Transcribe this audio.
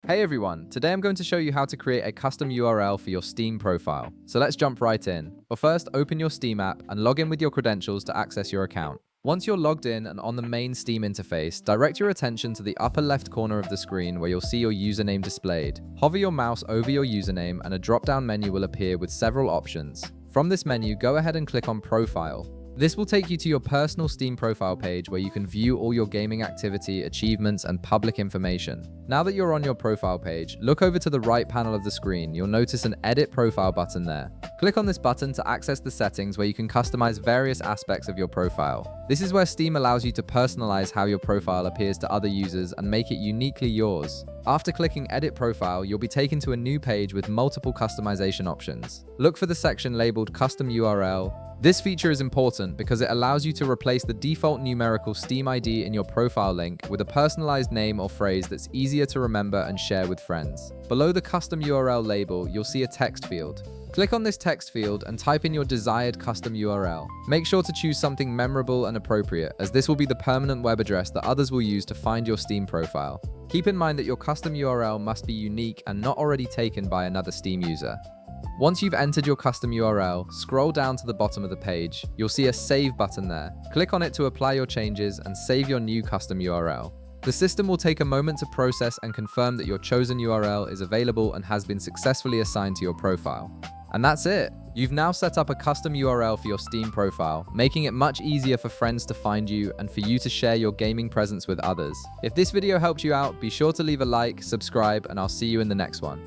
Hey everyone, today I'm going to show you how to create a custom URL for your Steam profile. So let's jump right in. But first, open your Steam app and log in with your credentials to access your account. Once you're logged in and on the main Steam interface, direct your attention to the upper left corner of the screen where you'll see your username displayed. Hover your mouse over your username and a drop-down menu will appear with several options. From this menu, go ahead and click on Profile. This will take you to your personal Steam profile page where you can view all your gaming activity, achievements, and public information. Now that you're on your profile page, look over to the right panel of the screen. You'll notice an Edit Profile button there. Click on this button to access the settings where you can customize various aspects of your profile. This is where Steam allows you to personalize how your profile appears to other users and make it uniquely yours. After clicking Edit Profile, you'll be taken to a new page with multiple customization options. Look for the section labeled Custom URL. This feature is important because it allows you to replace the default numerical Steam ID in your profile link with a personalized name or phrase that's easier to remember and share with friends. Below the custom URL label, you'll see a text field. Click on this text field and type in your desired custom URL. Make sure to choose something memorable and appropriate, as this will be the permanent web address that others will use to find your Steam profile. Keep in mind that your custom URL must be unique and not already taken by another Steam user. Once you've entered your custom URL, scroll down to the bottom of the page. You'll see a Save button there. Click on it to apply your changes and save your new custom URL. The system will take a moment to process and confirm that your chosen URL is available and has been successfully assigned to your profile. And that's it! You've now set up a custom URL for your Steam profile, making it much easier for friends to find you and for you to share your gaming presence with others. If this video helped you out, be sure to leave a like, subscribe, and I'll see you in the next one.